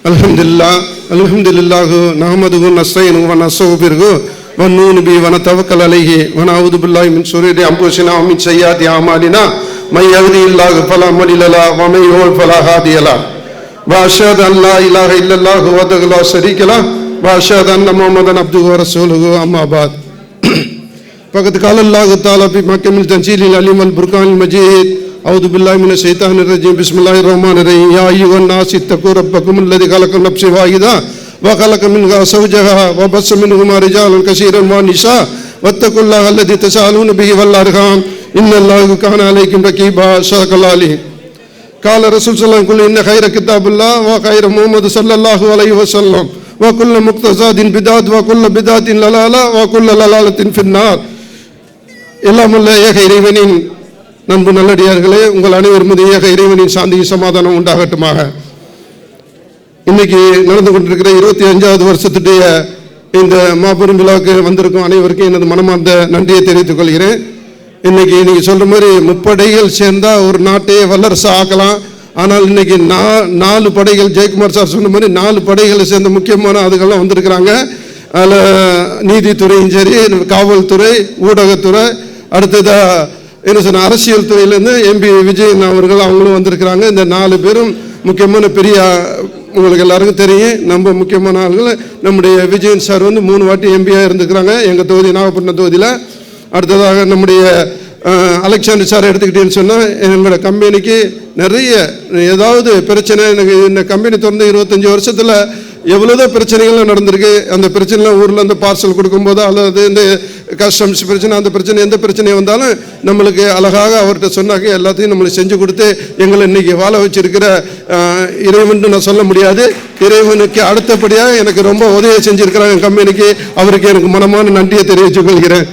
அல்ஹம்துலில்லாஹு நஹ்மதுஹு நஸ்தஈனுஹு வ நஸ்தக்ஃபிருஹு வ நூனு பிஹி வ நதவக்கல் அலைஹி வ நஅஊது பில்லாஹி மின் ஷுரூரி அன்ஃபுஸினா வ மின் ஸய்யிஆத்தி அமாலினா மை யஹ்திஹில்லாஹு ஃபலா முضில்ல லஹு வ மை யுضلل ஃபலா ஹாதிய லஹு வ அஷ்ஹது அன் லா இலாஹா இல்லல்லாஹு வஹ்தஹு லா ஷரீக லஹு வ அஷ்ஹது அன்ன முஹம்மதன் அப்துஹு வ ரசூலுஹு அம்மா பஅத். ஃபகத் கால அல்லாஹு தஆலா ஃபீ மஹ்கமில் தன்ஸீலில் அலீம் வல் ஃபுர்கானில் மஜீத் أعوذ بالله من الشيطان الرجيم بسم الله الرحمن الرحيم يا أيها الناس اتقوا ربكم الذي خلق نفسا واحدة وخلق منها زوجها وبث منهما رجالا كثيرا ونساء واتقوا الله الذي تساءلون به والأرحام إن الله كان عليكم رقيبا صدق الله العظيم. قال رسول صلى الله عليه وسلم إن خير كتاب الله وخير محمد صلى الله عليه وسلم وكل مقتصد بدعة وكل بدعة ضلالة وكل ضلالة في النار. எல்லாம் வல்ல ஏக இறைவனின் நண்பு நல்லடியார்களே, உங்கள் அனைவர் மீது ஏக இறைவனின் சாந்தி சமாதானம் உண்டாகட்டுமாக. இன்னைக்கு நடந்து கொண்டிருக்கிற 25வது வருஷத்துடைய இந்த மாபெரும் விழாவுக்கு வந்திருக்கும் அனைவருக்கும் எனது மனமார்ந்த நன்றியை தெரிவித்துக் கொள்கிறேன். இன்னைக்கு நீங்க சொல்ற மாதிரி முப்படைகள் சேர்ந்தா ஒரு நாட்டையே வல்லரசு ஆக்கலாம். ஆனால் இன்னைக்கு 4 படைகள், ஜெயக்குமார் சார் சொன்ன மாதிரி 4 படைகளை சேர்ந்த முக்கியமான அதுகள்லாம் வந்திருக்கிறாங்க. அதில் நீதித்துறையும் சரி, காவல்துறை, ஊடகத்துறை, அடுத்ததா என்ன சொன்ன அரசியல் துறையிலேருந்து எம்பி விஜயன் அவர்கள் அவங்களும் வந்திருக்கிறாங்க. இந்த 4 பேரும் முக்கியமான பெரிய, உங்களுக்கு எல்லாருக்கும் தெரியும், நம்ம முக்கியமான ஆள்கள். நம்முடைய விஜயன் சார் 3 வாட்டி எம்பியாக இருந்துக்கிறாங்க எங்கள் தொகுதி, நாகப்பட்டினம் தொகுதியில். அடுத்ததாக நம்முடைய அலெக்சாண்டர் சார் எடுத்துக்கிட்டேன்னு சொன்னால் எங்களோட கம்பெனிக்கு நிறைய ஏதாவது பிரச்சனை, எனக்கு இந்த கம்பெனி திறந்து 25 வருஷத்தில் எவ்வளோதான் பிரச்சனைகள்லாம் நடந்திருக்கு. அந்த பிரச்சனைலாம் ஊரில் இந்த பார்சல் கொடுக்கும்போதோ அல்லது இந்த கஸ்டம்ஸ் பிரச்சனை, அந்த பிரச்சனை, எந்த பிரச்சனை வந்தாலும் நம்மளுக்கு அழகாக அவர்கிட்ட சொன்னாக்க எல்லாத்தையும் நம்மளுக்கு செஞ்சு கொடுத்து எங்களை இன்னைக்கு வாழ வச்சிருக்கிற இறைவன் நான் சொல்ல முடியாது. இறைவனுக்கு அடுத்தபடியாக எனக்கு ரொம்ப உதவி செஞ்சுருக்கிறாங்க கம்பெனிக்கு. அவருக்கு எனக்கு மனமான நன்றியை தெரிவித்துக் கொள்கிறேன்.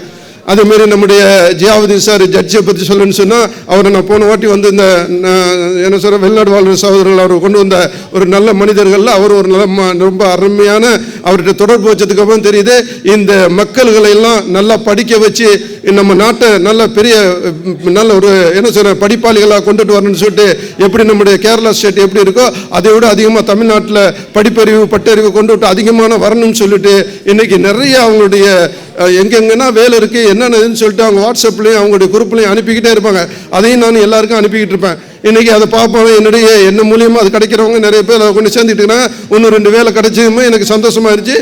அதேமாரி நம்முடைய ஜியாவுதீன் சார் ஜட்ஜை பற்றி சொல்லணும்னு சொன்னால், அவரை நான் போன வாட்டி இந்த என்ன சொல்கிற வெளிநாடு வாழ்கிற சகோதரர்கள் அவர் கொண்டு வந்த ஒரு நல்ல மனிதர்களில் அவர் ஒரு ரொம்ப அருமையான, அவர்கிட்ட தொடர்பு வச்சதுக்கு அப்புறம் தெரியுது இந்த மக்கள்களை எல்லாம் நல்லா படிக்க வச்சு நம்ம நாட்டை நல்ல பெரிய நல்ல ஒரு என்ன சொல்ற படிப்பாளிகளாக கொண்டுட்டு வரணும்னு சொல்லிட்டு, எப்படி நம்முடைய கேரளா ஸ்டேட் எப்படி இருக்கோ அதை விட அதிகமாக தமிழ்நாட்டில் படிப்பறிவு பட்டறிவு கொண்டு விட்டு அதிகமான வரணும்னு சொல்லிட்டு இன்னைக்கு நிறைய அவங்களுடைய எங்கெங்கன்னா வேலை இருக்குது என்னென்னு சொல்லிட்டு அவங்க வாட்ஸ்அப்லேயும் அவங்களுடைய குரூப்லையும் அனுப்பிக்கிட்டே இருப்பாங்க. அதையும் நான் எல்லாருக்கும் அனுப்பிக்கிட்டு இருப்பேன். இன்றைக்கி அதை பார்ப்போம். என்ன மூலியமாக அது கிடைக்கிறவங்க நிறைய பேர் அதை கொண்டு சேர்ந்துக்கிட்டுனா 1-2 வேலை கிடைச்சதுமே எனக்கு சந்தோஷமாக இருந்துச்சு.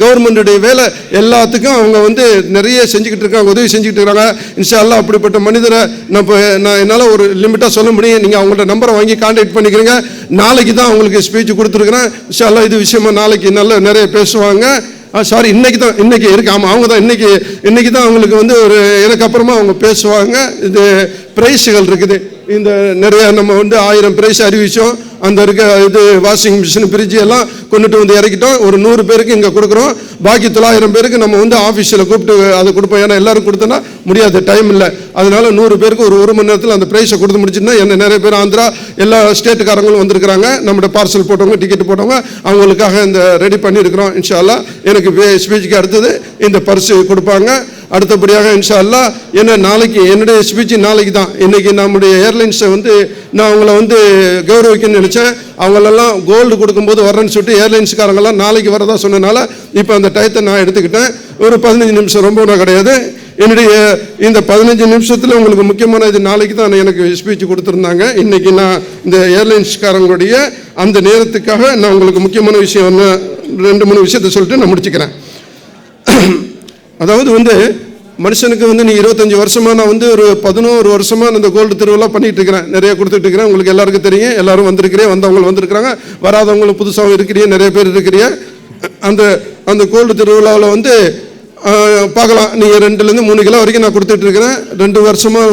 கவர்மெண்ட்டுடைய வேலை எல்லாத்துக்கும் அவங்க நிறைய செஞ்சுக்கிட்டு இருக்காங்க, உதவி செஞ்சுக்கிட்டு இருக்காங்க. இன்ஷா அல்லாஹ் அப்படிப்பட்ட மனிதரை நான் என்னால் ஒரு லிமிட்டாக சொல்ல முடியும். நீங்கள் அவங்கள்ட்ட நம்பரை வாங்கி கான்டாக்ட் பண்ணிக்கிறீங்க. நாளைக்கு தான் அவங்களுக்கு ஸ்பீச் கொடுத்துருக்குறேன். இன்ஷா அல்லாஹ் இது விஷயமா நாளைக்கு நிறைய பேசுவாங்க. சாரி, இன்னைக்கு இருக்கு. ஆமாம், அவங்க தான் இன்னைக்கு தான் அவங்களுக்கு ஒரு எனக்கு அப்புறமா அவங்க பேசுவாங்க. இது பிரைஸுகள் இருக்குது. இந்த நிறைய நம்ம 1000 பிரைஸ் அறிவிச்சோம். அந்த இருக்க இது வாஷிங் மிஷின், ஃப்ரிட்ஜ் எல்லாம் கொண்டுட்டு இறக்கிட்டோம். ஒரு 100 பேருக்கு இங்கே கொடுக்குறோம். பாக்கி 900 பேருக்கு நம்ம ஆஃபீஸில் கூப்பிட்டு அதை கொடுப்போம். ஏன்னா எல்லாரும் கொடுத்தோன்னா முடியாது, டைம் இல்லை. அதனால 100 பேருக்கு ஒரு மணி நேரத்தில் அந்த ப்ரைஸை கொடுத்து முடிச்சுன்னா என்ன நிறைய பேர் ஆந்திரா எல்லா ஸ்டேட்டுக்காரங்களும் வந்திருக்கிறாங்க. நம்மளோட பார்சல் போட்டவங்க, டிக்கெட் போட்டவங்க, அவங்களுக்காக இந்த ரெடி பண்ணியிருக்கிறோம். இன்ஷா அல்லாஹ் எனக்கு ஸ்பீச்சுக்கு அடுத்தது இந்த பரிசு கொடுப்பாங்க. அடுத்தபடியாக இன்ஷா அல்லாஹ் நாளைக்கு என்னுடைய ஸ்பீச் நாளைக்கு தான். இன்னைக்கு நம்முடைய ஏர்லைன்ஸை நான் அவங்கள கௌரவிக்கணும்னு நினச்சேன். அவங்களெல்லாம் கோல்டு கொடுக்கும்போது வரேன்னு சொல்லிட்டு ஏர்லைன்ஸ்காரங்கெல்லாம் நாளைக்கு வரதா சொன்னனால இப்போ அந்த டயத்தை நான் எடுத்துக்கிட்டேன். ஒரு 15 நிமிஷம், ரொம்ப கிடையாது. என்னுடைய இந்த 15 நிமிஷத்தில் உங்களுக்கு முக்கியமான இது நாளைக்கு தான் எனக்கு ஸ்பீச் கொடுத்துருந்தாங்க. இன்றைக்கி நான் இந்த ஏர்லைன்ஸ்காரங்களுடைய அந்த நேரத்துக்காக நான் உங்களுக்கு முக்கியமான விஷயம் 2-3 விஷயத்தை சொல்லிட்டு நான் முடிச்சுக்கிறேன். அதாவது மனுஷனுக்கு நீ 25 வருஷமாக நான் ஒரு 11 வருஷமாக இந்த கோல்டு திருவிழா பண்ணிகிட்டு இருக்கிறேன். நிறைய கொடுத்துட்டு இருக்கிறேன். உங்களுக்கு எல்லாருக்கும் தெரியும். எல்லாரும் வந்திருக்கிறேன், வந்தவங்க வந்திருக்கிறாங்க, வராதவங்களும் புதுசாக இருக்கிறீங்க, நிறைய பேர் இருக்கிறீங்க. அந்த கோல்டு திருவிழாவில் பார்க்கலாம். நீங்கள் 2-3 கிலோ வரைக்கும் நான் கொடுத்துட்டு இருக்கிறேன். 2 வருஷமாக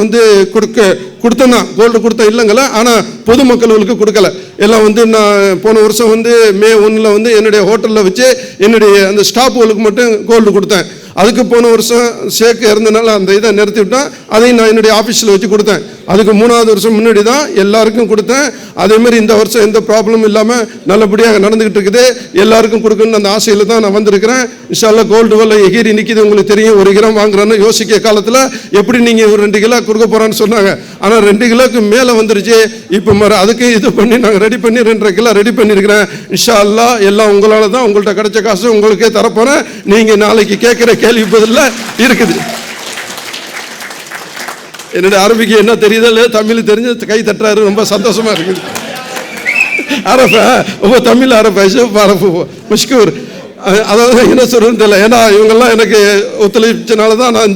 கொடுத்தேன்னா கோல்டு கொடுத்தேன் இல்லைங்கள. ஆனால் பொதுமக்களுக்கு கொடுக்கல. எல்லாம் நான் போன வருஷம் மே 1 என்னுடைய ஹோட்டலில் வச்சு என்னுடைய அந்த ஸ்டாஃப்களுக்கு மட்டும் கோல்டு கொடுத்தேன். அதுக்கு போன வருஷம் ஷேக் இறந்தனால அந்த இதை நிறுத்தி விட்டேன். அதையும் நான் என்னுடைய ஆஃபீஸில் வச்சு கொடுத்தேன். அதுக்கு 3வது வருஷம் முன்னாடி தான் எல்லாருக்கும் கொடுத்தேன். அதேமாதிரி இந்த வருஷம் எந்த ப்ராப்ளமும் இல்லாமல் நல்லபடியாக நடந்துக்கிட்டு இருக்குது. எல்லாருக்கும் கொடுக்கணும்னு அந்த ஆசையில் தான் நான் வந்திருக்கிறேன். இன்ஷா அல்லாஹ் கோல்டு விலை எகிரி நிற்கிது. உங்களுக்கு தெரியும், 1 கிராம் வாங்குறேன்னு யோசிக்க காலத்தில் எப்படி நீங்கள் ஒரு 2 கிலோ கொடுக்க போகிறான்னு சொன்னாங்க. ஆனால் 2 கிலோக்கு மேலே வந்துருச்சு. இப்போ அதுக்கு இது பண்ணி நாங்கள் ரெடி பண்ணி 2.5 கிலோ ரெடி பண்ணியிருக்கிறேன். இன்ஷா அல்லாஹ் எல்லாம் உங்களால் தான். உங்கள்கிட்ட கிடைச்ச காசு உங்களுக்கே தரப்போகிறேன். நீங்கள் நாளைக்கு கேட்குற கேள்வி பதில் இருக்குது. என்னுடைய அரபிக்கு என்ன தெரியுதோ இல்லையா, தமிழ் தெரிஞ்சு கை தட்டுறாரு. ரொம்ப சந்தோஷமா இருக்குது. அரப ரொம்ப தமிழ் அரபு முஷ்கூர். அதாவது என்ன சொல்றதுன்னு தெரியல. ஏன்னா இவங்கெல்லாம் எனக்கு ஒத்துழைச்சனால தான் நான்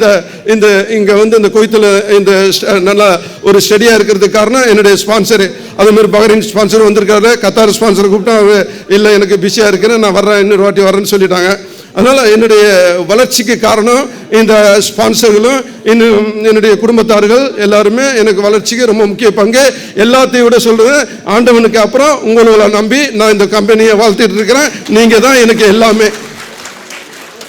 இந்த இங்கே வந்து இந்த குவைத்தில் இந்த நல்லா ஒரு ஸ்டடியாக இருக்கிறதுக்கு காரணம் என்னுடைய ஸ்பான்சரு. அதேமாதிரி பஹ்ரைன் ஸ்பான்சர் வந்திருக்காரு. கத்தார் ஸ்பான்சர் கூப்பிட்டா இல்லை எனக்கு பிஸியாக இருக்கிறேன், நான் வர்றேன், இன்னொரு வாட்டி வரேன்னு சொல்லிட்டாங்க. அதனால் என்னுடைய வளர்ச்சிக்கு காரணம் இந்த ஸ்பான்சர்களும் இன்னும் என்னுடைய குடும்பத்தார்கள் எல்லாருமே எனக்கு வளர்ச்சிக்கு ரொம்ப முக்கிய பங்கு. எல்லாத்தையும் விட சொல்கிறேன், ஆண்டவனுக்கு அப்புறம் உங்களை நம்பி நான் இந்த கம்பெனியை வாழ்த்திட்டு இருக்கிறேன். நீங்கள் தான் எனக்கு எல்லாமே.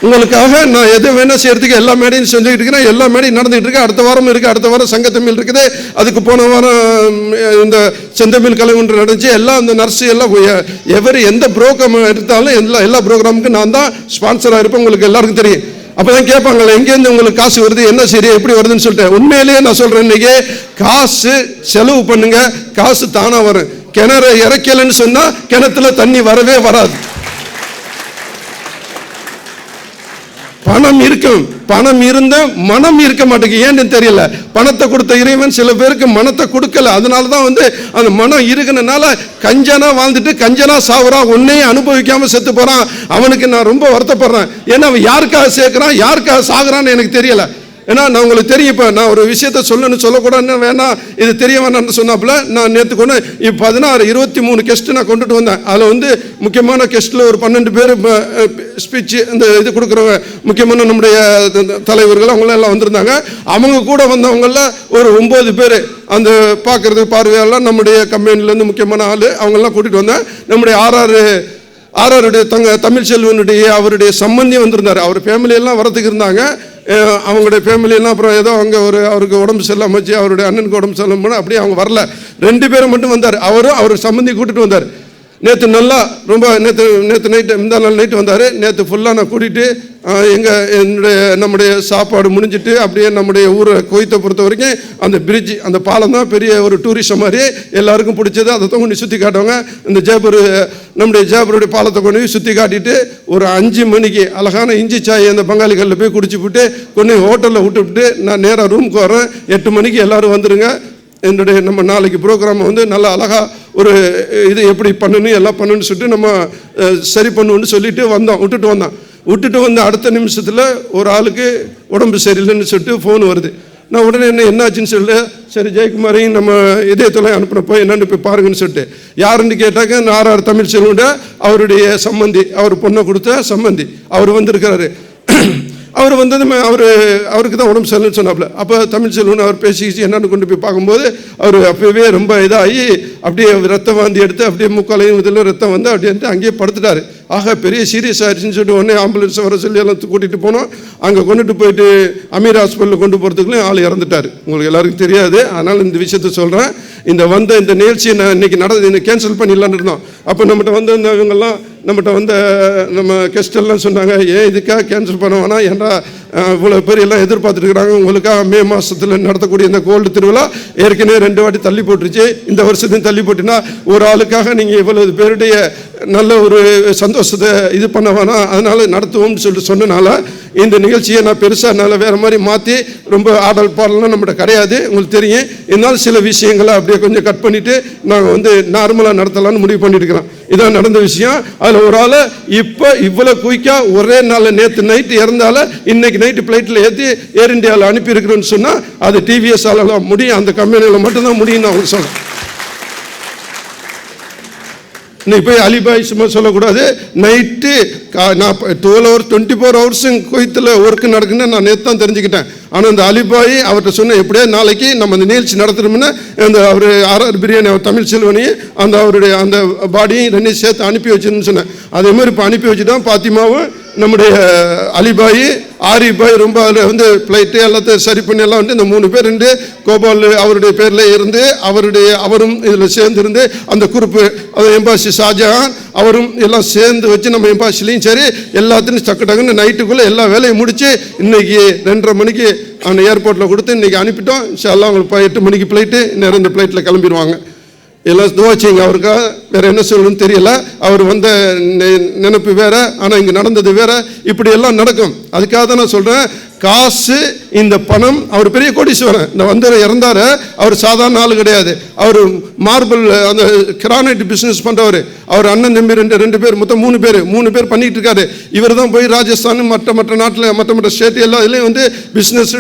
உங்களுக்காக நான் எது வேணால் செய்யறதுக்கு எல்லா மேடையும் செஞ்சுக்கிட்டு இருக்கிறேன். எல்லா மேடையும் நடந்துகிட்டு இருக்கு. அடுத்த வாரம் இருக்குது. அடுத்த வாரம் சங்கத்தமிழ் இருக்குது. அதுக்கு போன வாரம் இந்த செந்தமிழ் கலைஞர் நடந்துச்சு. எல்லாம் இந்த நர்ஸு எல்லாம் எந்த ப்ரோக்ராம் எடுத்தாலும் எல்லா ப்ரோக்ராமுக்கும் நான் தான் ஸ்பான்சராக இருப்பேன். உங்களுக்கு எல்லாருக்கும் தெரியும். அப்போ தான் கேட்பாங்களே, எங்கேருந்து உங்களுக்கு காசு வருது, என்ன சரி எப்படி வருதுன்னு சொல்லிட்டு. உண்மையிலேயே நான் சொல்கிறேன், இன்னைக்கு காசு செலவு பண்ணுங்க, காசு தானாக வரும். கிணறு இறக்கலைன்னு சொன்னால் கிணத்துல தண்ணி வரவே வராது. பணம் இருக்கும், பணம் இருந்த மனம் இருக்க மாட்டேங்குது. ஏன்னு தெரியல. பணத்தை கொடுத்த இறைவன் சில பேருக்கு மனத்தை கொடுக்கல. அதனால தான் அந்த மனம் இருக்கனால கஞ்சனா வாழ்ந்துட்டு கஞ்சனா சாவுறான். ஒன்னையும் அனுபவிக்காம செத்து போறான். அவனுக்கு நான் ரொம்ப வருத்தப்படுறேன். ஏன்னா அவன் யாருக்காக சேர்க்கிறான், யாருக்காக சாகுறான்னு எனக்கு தெரியல. ஏன்னா நான் உங்களுக்கு தெரியும். இப்போ நான் ஒரு விஷயத்த சொல்லக்கூடாதுன்னு வேணாம், இது தெரிய வேணாம்னு சொன்னாப்புல நான் நேற்று கொண்டு 23 கெஸ்ட்டு நான் கொண்டுட்டு வந்தேன். அதில் முக்கியமான கெஸ்ட்டில் ஒரு 12 பேர் ஸ்பீச் இந்த இது கொடுக்குறவங்க முக்கியமான நம்முடைய தலைவர்கள் அவங்களாம் எல்லாம் வந்திருந்தாங்க. அவங்க கூட வந்தவங்கள ஒரு 9 பேர் அந்த பார்க்குறதுக்கு பார்வையாளர் நம்முடைய கம்பெனிலேருந்து முக்கியமான ஆள் அவங்கெல்லாம் கூட்டிகிட்டு வந்தேன். நம்முடைய ஆர்ஆருடைய தமிழ் செல்வனுடைய அவருடைய சம்பந்தி வந்திருந்தார். அவர் ஃபேமிலியெல்லாம் வரத்துக்கு இருந்தாங்க. அவங்களுடைய ஃபேமிலியெல்லாம் அப்புறம் ஏதோ அங்கே அவருக்கு உடம்பு செல்லாமல் வச்சு அவருடைய அண்ணனுக்கு உடம்பு செல்லாமல் போனால் அப்படியே அவங்க வரல. 2 பேரும் மட்டும் வந்தார். அவர் சம்பந்தி கூட்டிகிட்டு வந்தார். நேற்று நல்லா ரொம்ப நேற்று நைட்டு இந்த நாள் நைட்டு வந்தார். நேற்று ஃபுல்லாக நான் கூட்டிகிட்டு நம்முடைய சாப்பாடு முடிஞ்சிட்டு அப்படியே நம்முடைய ஊரை குவைத்தை பொறுத்த வரைக்கும் அந்த பிரிட்ஜ் அந்த பாலம் தான் பெரிய ஒரு டூரிஸ்ட் மாதிரி எல்லாருக்கும் பிடிச்சது. அதை தான் கொண்டு சுற்றி காட்டுவாங்க. இந்த நம்முடைய ஜேபருடைய பாலத்தை கொண்டு போய் சுற்றி காட்டிட்டு ஒரு 5 மணிக்கு அழகான இஞ்சி சாய் அந்த பங்காளிகளில் போய் குடிச்சு விட்டு கொண்டு ஹோட்டலில் விட்டுவிட்டு நான் நேராக ரூமுக்கு வரேன். 8 மணிக்கு எல்லோரும் வந்துடுங்க. நம்ம நாளைக்கு ப்ரோக்ராம் நல்லா அழகாக ஒரு இது எப்படி பண்ணணும் எல்லாம் பண்ணணும்னு சொல்லிட்டு நம்ம சரி பண்ணுவோன்னு சொல்லிட்டு விட்டுட்டு வந்த அடுத்த நிமிஷத்தில் ஒரு ஆளுக்கு உடம்பு சரியில்லைன்னு சொல்லிட்டு ஃபோன் வருது. நான் உடனே என்னாச்சுன்னு சொல்லி சரி ஜெயக்குமாரையும் நம்ம இதயத்தில் அனுப்பினப்போ என்னென்னு போய் பாருங்கன்னு சொல்லிட்டு யாருன்னு கேட்டாக்க ஆர்ஆர் தமிழ் செல்வனோட அவருடைய சம்பந்தி, அவர் பொண்ணை கொடுத்த சம்பந்தி அவர் வந்திருக்கிறாரு. அவர் அவருக்கு தான் உடம்பு சரியில்லைன்னு சொன்னாப்புல. அப்போ தமிழ் செல்வன் அவர் பேசிக்கிச்சு என்னன்னு கொண்டு போய் பார்க்கும்போது அவர் அப்போவே ரொம்ப இதாகி அப்படியே ரத்தம் வாந்தி எடுத்து அப்படியே மூக்காலையும் இதில் ரத்தம் வந்து அப்படியே அங்கேயே படுத்துட்டார். ஆக பெரிய சீரியஸ் ஆகிடுச்சின்னு சொல்லிட்டு உடனே ஆம்புலன்ஸ் வர சொல்லி எல்லாம் கூட்டிகிட்டு போனோம். அங்கே கொண்டுட்டு போயிட்டு அமீர் ஹாஸ்பிட்டலில் கொண்டு போகிறதுக்குள்ளே ஆள் இறந்துட்டார். உங்களுக்கு எல்லாருக்கும் தெரியாது, அதனால் இந்த விஷயத்த சொல்கிறேன். இந்த நிகழ்ச்சியை நான் இன்றைக்கி கேன்சல் பண்ணிடலான்னு இருந்தோம். அப்போ நம்மகிட்ட இவங்கெல்லாம் நம்ம கெஸ்டெல்லாம் சொன்னாங்க, ஏன் இதுக்காக கேன்சல் பண்ண வேணாம், ஏன்னா இவ்வளோ பேர் எல்லாம் எதிர்பார்த்துட்டு இருக்கிறாங்க. உங்களுக்காக மே மாதத்தில் நடத்தக்கூடிய இந்த கோல்டு திருவிழா ஏற்கனவே 2 வாட்டி தள்ளி போட்டுருச்சு. இந்த வருஷத்தையும் தள்ளி போட்டினா ஒரு ஆளுக்காக நீங்கள் இவ்வளவு பேருடைய நல்ல ஒரு சந்தோஷத்தை இது பண்ண வேணாம், அதனால நடத்துவோம்னு சொல்லிட்டு சொன்னனால இந்த நிகழ்ச்சியை நான் பெருசாக என்னால் வேறு மாதிரி மாற்றி ரொம்ப ஆடல் பாடலாம் நம்மகிட்ட கிடையாது, உங்களுக்கு தெரியும். என்னால் சில விஷயங்களை அப்படியே கொஞ்சம் கட் பண்ணிவிட்டு நாங்கள் நார்மலாக நடத்தலாம்னு முடிவு பண்ணிட்டு இருக்கிறோம். இதான் நடந்த விஷயம். அதில் ஒரு ஆள் இப்போ இவ்வளோ குயிக்காக ஒரே நாள் நேற்று நைட்டு இறந்தால இன்னைக்கு நைட்டு ஃப்ளைட்டில் ஏற்றி ஏர் இந்தியாவில் அனுப்பியிருக்கிறேன்னு சொன்னால் அது டிவிஎஸ்ஆல் முடியும், அந்த கம்பெனியில் மட்டும்தான் முடியும் நான் அவங்க சொல்கிறேன். இன்னைக்கு போய் அலிபாய் சும்மா சொல்லக்கூடாது. நைட்டு நான் 24 hours குவைத்தில் ஒர்க்கு நடக்குன்னு நான் நேற்று தான் தெரிஞ்சுக்கிட்டேன். ஆனால் அந்த அலிபாய் அவர்கிட்ட சொன்ன எப்படியா நாளைக்கு நம்ம அந்த நிகழ்ச்சி நடத்துகிறோம்னா அந்த அவர் ஆர்ஆர் பிரியாணி அவர் தமிழ் செல்வனையும் அவருடைய அந்த பாடியும் 2 சேர்த்து அனுப்பி வச்சுன்னு சொன்னேன். அதே மாதிரி இப்போ அனுப்பி வச்சுட்டான். பாத்திமாவும் நம்முடைய அலிபாய் ஆரிபாய் ரொம்ப அதில் வந்து ஃப்ளைட்டு எல்லாத்தையும் சரி பண்ணி எல்லாம் வந்து இந்த 3 பேர் இருந்து கோபால் அவருடைய பேரில் இருந்து அவரும் இதில் சேர்ந்துருந்து அந்த குறிப்பு அது எம்பாசி ஷாஜஹான் அவரும் எல்லாம் சேர்ந்து வச்சு நம்ம எம்பாசிலையும் சரி எல்லாத்தையும் டக்குன்னு நைட்டுக்குள்ளே எல்லா வேலையும் முடித்து இன்றைக்கி 2:30 மணிக்கு அவனை ஏர்போர்ட்டில் கொடுத்து இன்றைக்கி அனுப்பிட்டோம். இன்ஷாஅல்லாஹ் அவங்களுக்கு 8 மணிக்கு ஃப்ளைட்டு இன்னும் 2 ஃப்ளைட்டில் கிளம்பிடுவாங்க. எல்லாம் துவா செய்யுங்க அவருக்காக. வேற என்ன சொல்லணும்னு தெரியல. அவர் வந்த நினைப்பு வேற, ஆனால் இங்கே நடந்தது வேற. இப்படி எல்லாம் நடக்கும். அதுக்காக தான் நான் சொல்கிறேன், காசு இந்த பணம். அவர் பெரிய கோடீஸ்வரன். இந்த வந்து இறந்தாரு. அவர் சாதாரண ஆள் கிடையாது. அவர் மார்பிள் அந்த கிரானைட் பிஸ்னஸ் பண்ணுறவர். அவர் அண்ணன் தம்பி 2 பேர் மொத்தம் 3 பேர் பண்ணிட்டு இருக்காரு. இவர் தான் போய் ராஜஸ்தான் மற்ற நாட்டில் மற்ற ஸ்டேட் எல்லா இதுலேயும் வந்து பிஸ்னஸ்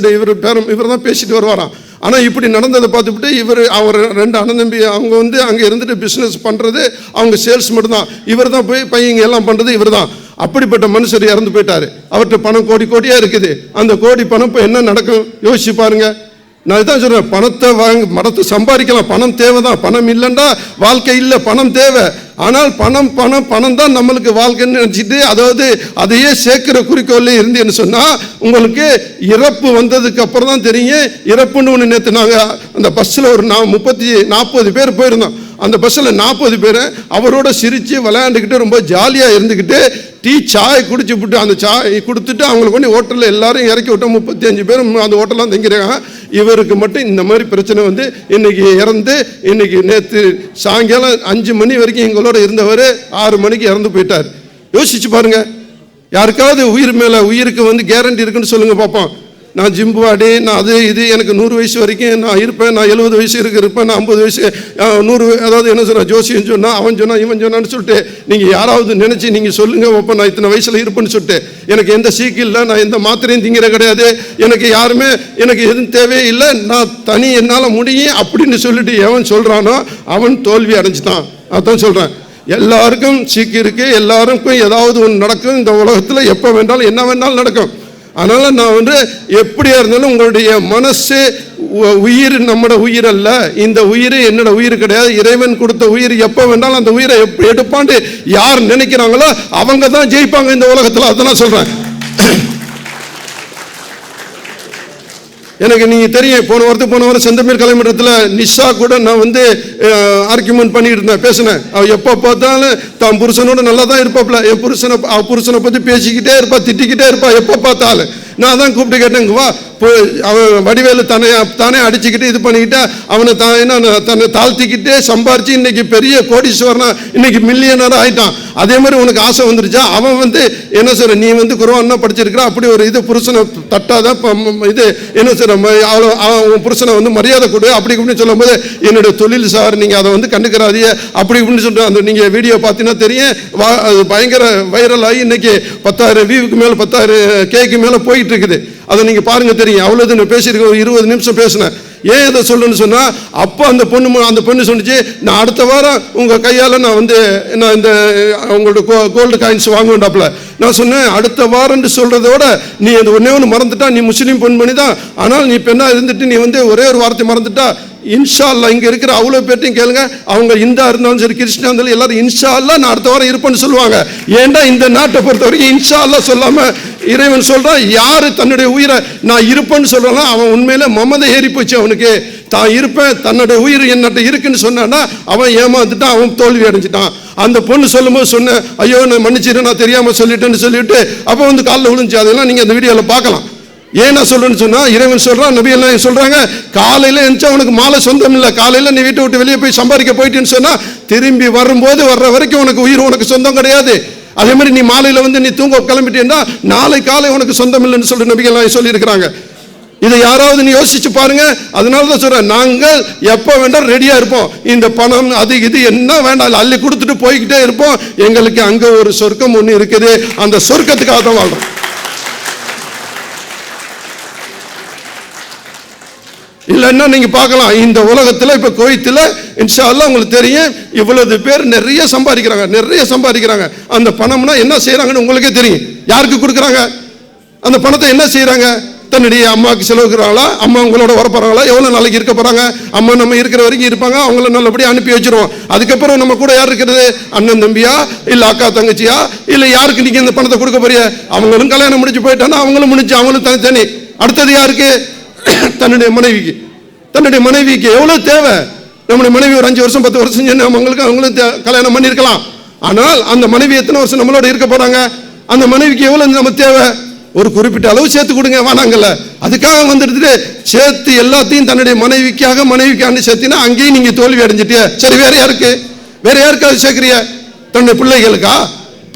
இவர் தான் பேசிட்டு வருவாராம். ஆனால் இப்படி நடந்ததை பார்த்துவிட்டு அவர் 2 அண்ணன் தம்பி அவங்க வந்து அங்கே இருந்துட்டு பிஸ்னஸ் பண்ணுறது, அவங்க சேல்ஸ் மட்டும்தான். இவர் தான் போய் பையங்க எல்லாம் பண்ணுறது இவர் தான். அப்படிப்பட்ட மனுஷர் இறந்து போயிட்டார். அவர்கிட்ட பணம் கோடியாக இருக்குது. அந்த கோடி பணம் இப்போ என்ன நடக்கும் யோசிச்சு பாருங்க. நான் இதான் சொல்கிறேன், பணத்தை சம்பாதிக்கலாம், பணம் தேவை தான். பணம் இல்லைன்னா வாழ்க்கை இல்லை, பணம் தேவை. ஆனால் பணம் தான் நம்மளுக்கு வாழ்க்கைன்னு நினச்சிட்டு அதாவது அதையே சேர்க்கிற குறிக்கோளே இருந்தேன்னு சொன்னால் உங்களுக்கு இறப்பு வந்ததுக்கு அப்புறம் தான் தெரியும். இறப்புன்னு ஒன்று நேற்று நாங்கள் அந்த பஸ்ஸில் ஒரு 40 பேர் போயிருந்தோம். அந்த பஸ்ஸில் 40 பேர் அவரோட சிரித்து விளையாண்டுக்கிட்டு ரொம்ப ஜாலியாக இருந்துக்கிட்டு சாய் குடிச்சு விட்டு அந்த சாய் கொடுத்துட்டு அவங்களுக்கு கொண்டு ஹோட்டலில் எல்லாரும் இறக்கி விட்டோம். 35 பேரும் அந்த ஹோட்டலாம் தங்கிறாங்க. இவருக்கு மட்டும் இந்த மாதிரி பிரச்சனை வந்து இன்னைக்கு இறந்து, இன்னைக்கு நேற்று சாயங்காலம் 5 மணி வரைக்கும் எங்களோட இருந்தவர் 6 மணிக்கு இறந்து போயிட்டார். யோசிச்சு பாருங்க. யாருக்காவது உயிருக்கு வந்து கேரண்டி இருக்குன்னு சொல்லுங்க பார்ப்போம். நான் ஜிம்புவாடி, நான் அது இது, எனக்கு 100 வயசு வரைக்கும் நான் இருப்பேன், நான் 70 வயசு இருப்பேன், நான் 50 வயசு 100, அதாவது என்ன சொல்கிறேன், ஜோசியன் சொன்னால் அவன் சொன்னால் இவன் சொன்னான்னு சொல்லிட்டு நீங்கள் யாராவது நினச்சி நீங்கள் சொல்லுங்கள் வைப்ப நான் இத்தனை வயசில் இருப்பேன்னு சொல்லிட்டு. எனக்கு எந்த சீக்கு இல்லை, நான் எந்த மாத்திரையும் திங்கிற கிடையாது, எனக்கு யாருமே எனக்கு எதுவும் தேவையில்லை, நான் தனி என்னால் முடியும் அப்படின்னு சொல்லிட்டு எவன் சொல்கிறானோ அவன் தோல்வி அடைஞ்சிட்டான். அதான் சொல்கிறேன். எல்லாருக்கும் சீக்கு இருக்குது, எல்லாருக்கும் ஏதாவது ஒன்று நடக்கும் இந்த உலகத்தில். எப்போ வேண்டாலும் என்ன வேணாலும் நடக்கும். அதனால் நான் வந்து எப்படியா இருந்தாலும் உங்களுடைய மனசு உயிர் நம்மட உயிர் அல்ல. இந்த உயிர் என்னோட உயிர் கிடையாது, இறைவன் கொடுத்த உயிர். எப்போ வேண்டாலும் அந்த உயிரை எடுப்பாண்டு யார் நினைக்கிறாங்களோ அவங்க தான் ஜெயிப்பாங்க இந்த உலகத்தில். அதான் சொல்கிறேன். எனக்கு நீங்கள் தெரியும், போன வாரம் செந்தமிழ் கலைமன்றத்தில் நிஷா கூட நான் வந்து ஆர்கியூமெண்ட் பண்ணிட்டு இருந்தேன், பேசினேன். அவள் எப்போ பார்த்தாலும் தான் புருஷனோட நல்லா தான் இருப்பாப்ல. என் புருஷனை பற்றி பேசிக்கிட்டே இருப்பா, திட்டிக்கிட்டே இருப்பா எப்போ பார்த்தாலும். நான் தான் கூப்பிட்டு கேட்டேங்க, வா அவன் வடிவேலு தானே அடிச்சுக்கிட்டு இது பண்ணிக்கிட்டு அவனை தன்னை தாழ்த்திக்கிட்டே சம்பாரிச்சு இன்னைக்கு பெரிய கோடீஸ்வரனா, இன்னைக்கு மில்லியனராக ஆயிட்டான். அதே மாதிரி உனக்கு ஆசை வந்துருச்சா? அவன் வந்து என்ன சொல்ற, நீ வந்து குர்ஆன் படிச்சிருக்கிற, அப்படி ஒரு இது புருஷனை தட்டாத இது என்ன சொல்ற, அவன் புருஷனை வந்து மரியாதை கொடு அப்படி இப்படின்னு சொல்லும் போது, என்னுடைய தொழில் சார், நீங்கள் அதை வந்து கண்டுக்கிறாதீங்க அப்படி இப்படின்னு சொல்லிட்டு அந்த நீங்கள் வீடியோ பார்த்தீங்கன்னா தெரியும். அது பயங்கர வைரல் ஆகி இன்னைக்கு 10,000 வியூவுக்கு மேலே 10,000 கேக்கு மேலே போயிட்டு இருக்குது. அதை நீங்கள் பாருங்க தெரியும். அவ்வளோது நான் பேசியிருக்கேன், 20 நிமிஷம் பேசினேன். ஏன் இதை சொல்லுன்னு சொன்னால், அப்போ அந்த பொண்ணு சொன்னிச்சு, நான் அடுத்த வாரம் உங்கள் கையால் நான் வந்து நான் இந்த உங்களோட கோல்டு காயின்ஸ் வாங்குவேன்டாப்புல. நான் சொன்னேன், அடுத்த வாரம்னு சொல்கிறதோட நீ அந்த ஒன்று மறந்துட்டா, நீ முஸ்லீம் பெண்மணி தான், ஆனால் நீ பெண்ணாக இருந்துட்டு நீ வந்து ஒரே ஒரு வார்த்தை மறந்துட்டா, இன்ஷா அல்லாஹ் இங்கே இருக்கிற அவ்வளோ பேர்ட்டையும் கேளுங்க, அவங்க இந்தா இருந்தாலும் சரி கிறிஸ்டினா இருந்தாலும் எல்லாரும் இன்ஷா அல்லாஹ் நான் அடுத்த வாரம் இருப்பேன்னு சொல்லுவாங்க. ஏன்டா இந்த நாட்டை பொறுத்த வரைக்கும் இன்ஷா அல்லாஹ் சொல்லாமல் இறைவன் சொல்கிறான், யார் தன்னுடைய உயிரை நான் இருப்பேன்னு சொல்கிறான் அவன் உண்மையில மமதை ஏறி போச்சு. அவனுக்கு தான் இருப்பேன், தன்னுடைய உயிர் என்னட்ட இருக்குன்னு சொன்னான்னா அவன் ஏமாந்துட்டான், அவன் தோல்வி அடைஞ்சிட்டான். அந்த பொண்ணு சொல்லும் போது சொன்னேன், ஐயோ நான் மன்னிச்சிரு, நான் தெரியாமல் சொல்லிட்டேன்னு சொல்லிட்டு அப்போ வந்து காலில் விழுந்துச்சு. அதெல்லாம் நீங்கள் அந்த வீடியோவில் பார்க்கலாம். ஏன் நான் சொல்றேன்னு சொன்னா, இறைவன் சொல்றான், நபி எல்லாம் சொல்றாங்க, காலையில எந்திரிச்சா உனக்கு மாலை சொந்தம் இல்லை. காலையில நீ வீட்டை விட்டு வெளியே போய் சம்பாதிக்க போயிட்டேன்னு சொன்னா, திரும்பி வரும்போது வர்ற வரைக்கும் உனக்கு உயிர் உனக்கு சொந்தம் கிடையாது. அதே மாதிரி நீ மாலையில வந்து நீ தூங்க கிளம்பிட்டேன்னா நாளை காலை உனக்கு சொந்தம் இல்லைன்னு சொல்லிட்டு நபி எல்லாம் சொல்லி இருக்கிறாங்க. இதை யாராவது நீ யோசிச்சு பாருங்க. அதனால தான் சொல்றேன், நாங்கள் எப்போ வேண்டாம் ரெடியா இருப்போம். இந்த பணம் அது இது என்ன வேண்டாம் அள்ளி கொடுத்துட்டு போய்கிட்டே இருப்போம். எங்களுக்கு அங்க ஒரு சொர்க்கம் ஒன்று இருக்குது, அந்த சொர்க்கத்துக்காக தான் வாழ்றோம். இல்லைன்னா நீங்க பார்க்கலாம், இந்த உலகத்தில் இப்ப குவைத்தில் இன்ஷா அல்லாஹ் உங்களுக்கு தெரியும், இவ்வளவு பேர் நிறைய சம்பாதிக்கிறாங்க. அந்த பணம்னா என்ன செய்யறாங்கன்னு உங்களுக்கே தெரியும். யாருக்கு கொடுக்குறாங்க அந்த பணத்தை, என்ன செய்யறாங்க? தன்னுடைய அம்மாவுக்கு செலவுக்கிறாங்களா, அம்மா உங்களோட வர போறாங்களா, எவ்வளவு நாளைக்கு இருக்க போறாங்க, அம்மா நம்ம இருக்கிற வரைக்கும் இருப்பாங்க, அவங்கள நல்லபடியாக அனுப்பி வச்சிருவோம். அதுக்கப்புறம் நம்ம கூட யார் இருக்கிறது, அண்ணன் தம்பியா இல்ல அக்கா தங்கச்சியா இல்ல யாருக்கு நீங்க இந்த பணத்தை கொடுக்க போறிய, அவங்களும் கல்யாணம் முடிச்சு போயிட்டானா அவங்களும் முடிஞ்சு அவங்களும் தனித்தனி. அடுத்தது யாருக்கு, தன்னுடைய மனைவிக்கு. தன்னுடைய மனைவிக்கு எவ்வளவு தேவை, நம்முடைய மனைவி ஒரு 5 வருஷம் 10 வருஷம் அவங்களும் கல்யாணம் பண்ணிருக்கலாம். ஆனால் அந்த மனைவி எத்தனை வருஷம் நம்மளோட இருக்க போறாங்க, அந்த மனைவிக்கு எவ்வளவு நம்ம தேவை, ஒரு குறிப்பிட்ட அளவு சேர்த்து கொடுங்க வானாங்கல்ல. அதுக்காக வந்துட்டு சேர்த்து எல்லாத்தையும் தன்னுடைய மனைவிக்காக சேர்த்தினா அங்கேயும் நீங்க தோல்வி அடைஞ்சிட்டிய. சரி, வேற யாருக்காவது சேர்க்கிறிய, தன்னுடைய பிள்ளைகளுக்கா?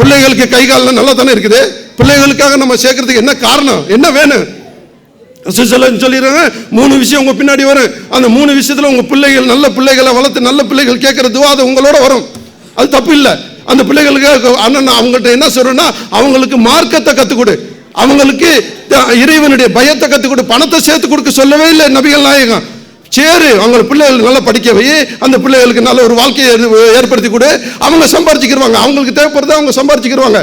பிள்ளைகளுக்கு கை காலம் நல்லா தானே இருக்குது, பிள்ளைகளுக்காக நம்ம சேர்க்கறதுக்கு என்ன காரணம், என்ன வேணும் சொல்லிடுறாங்க. 3 விஷயம் உங்க பின்னாடி வரும். அந்த 3 விஷயத்துல உங்க பிள்ளைகள் நல்ல பிள்ளைகளை வளர்த்து நல்ல பிள்ளைகள் கேட்கறது அது உங்களோட வரும், அது தப்பு இல்லை. அந்த பிள்ளைகளுக்கு அண்ணன் அவங்கள்ட்ட என்ன சொல்றேன்னா, அவங்களுக்கு மார்க்கத்தை கத்துக் கொடு, அவங்களுக்கு இறைவனுடைய பயத்தை கத்துக் கொடு. பணத்தை சேர்த்து கொடுக்க சொல்லவே இல்லை நபிகள் நாயகம். சரி, அவங்க பிள்ளைகள் நல்லா படிக்க வை, அந்த பிள்ளைகளுக்கு நல்ல ஒரு வாழ்க்கையை ஏற்படுத்தி கொடு, அவங்க சம்பாரிச்சுக்கிடுவாங்க, அவங்களுக்கு தேவைப்படுறத அவங்க சம்பாரிச்சுக்கிடுவாங்க.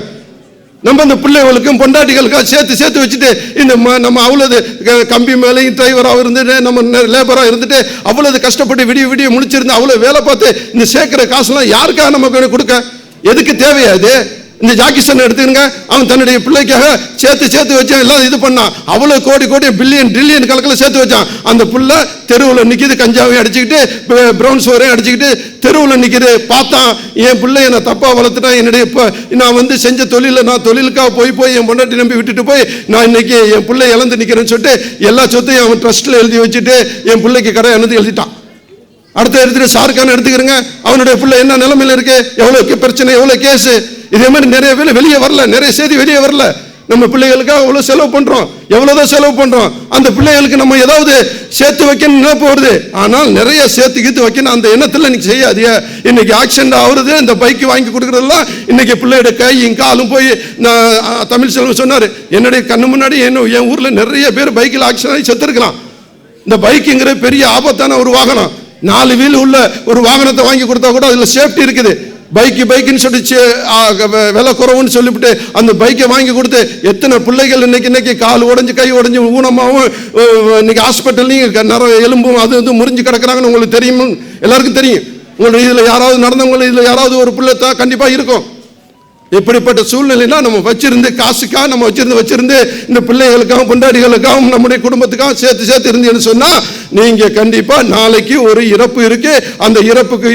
நம்ம அந்த பிள்ளைகளுக்கும் பொண்டாட்டிகளுக்கும் சேர்த்து வச்சுட்டு இந்த நம்ம அவ்வளவு கம்பி மேலேயும் டிரைவராக இருந்துட்டு நம்ம லேபராக இருந்துட்டு அவ்வளவு கஷ்டப்பட்டு விடிய முடிச்சிருந்து அவ்வளவு வேலை பார்த்து இந்த சேர்க்கிற காசுலாம் யாருக்காக நமக்கு கொடுக்க, எதுக்கு தேவையாது? இந்த ஜாக்கிசன் எடுத்துங்க, அவன் தன்னுடைய பிள்ளைக்காக சேர்த்து வச்சான், எல்லாம் இது பண்ணான், அவ்வளவு கோடி பில்லியன் ட்ரில்லியன் கணக்கில் சேர்த்து வச்சான். அந்த பிள்ளை தெருவில் நிற்கிது, கஞ்சாவையும் அடிச்சுக்கிட்டு பிரவுன் சோரையும் அடிச்சுக்கிட்டு தெருவில் நிற்கிது. பார்த்தான், என் பிள்ளை என்னை தப்பாக வளர்த்துட்டான், என்னுடைய நான் செஞ்ச தொழில நான் தொழிலுக்காக போய் என் பொண்டாட்டி நம்பி விட்டுட்டு போய் நான் இன்னைக்கு என் பிள்ளை இழந்து நிற்கிறேன்னு சொல்லிட்டு எல்லா சொத்தையும் அவன் ட்ரஸ்ட்ல எழுதி வச்சுட்டு என் பிள்ளைக்கு கடை எழுதிட்டான். அடுத்த எடுத்துட்டு ஷாருக்கான எடுத்துக்கிறங்க, அவனுடைய பிள்ளை என்ன நிலைமையில இருக்கு, எவ்வளவு பிரச்சனை, எவ்வளவு கேஸ், இதே மாதிரி நிறைய பேர் வெளியே வரல, நிறைய செய்தி வெளியே வரல. நம்ம பிள்ளைகளுக்காக எவ்வளவு செலவு பண்றோம், எவ்வளவுதான் செலவு பண்றோம். அந்த பிள்ளைகளுக்கு நம்ம ஏதாவது சேர்த்து வைக்கணும் போறது, ஆனால் நிறைய சேர்த்து வைக்கணும் அந்த எண்ணத்துல இன்னைக்கு செய்யாதிய. இன்னைக்கு ஆக்சிடென்ட் ஆகுறது, இந்த பைக் வாங்கி கொடுக்கறதெல்லாம் இன்னைக்கு பிள்ளையோட கையும் காலும் போய். தமிழ் செல்வம் சொன்னாரு, என்னுடைய கண்ணு முன்னாடி என் ஊர்ல நிறைய பேர் பைக்கில் ஆக்சிடென்ட் ஆகி செத்துருக்கலாம். இந்த பைக்குங்கிற பெரிய ஆபத்தான ஒரு வாகனம், 4 வீல் உள்ள ஒரு வாகனத்தை வாங்கி கொடுத்தா கூட அதுல சேஃப்டி இருக்குது. பைக்குன்னு சொல்லிச்சு விலை குறவுன்னு சொல்லிவிட்டு அந்த பைக்கை வாங்கி கொடுத்து எத்தனை பிள்ளைகள் இன்னைக்கு கால் உடஞ்சு கை உடஞ்சு ஊனமாகவும் இன்னைக்கு ஹாஸ்பிட்டல்லையும் எலும்பும் அது முறிஞ்சு கிடக்குறாங்கன்னு உங்களுக்கு தெரியும், எல்லாருக்கும் தெரியும். உங்களுக்கு இதுல யாராவது நடந்தவங்க இதுல யாராவது ஒரு பிள்ளை கண்டிப்பா இருக்கும். இப்படிப்பட்ட சூழ்நிலைனா நம்ம வச்சிருந்து காசுக்காக நம்ம வச்சிருந்து இந்த பிள்ளைகளுக்காகவும் பொண்டாட்டிகளுக்காகவும் நம்முடைய குடும்பத்துக்காக சேர்த்து இருந்தீங்கன்னு சொன்னா நீங்க கண்டிப்பா நாளைக்கு ஒரு இறப்பு இருக்கு. அந்த இறப்புக்கு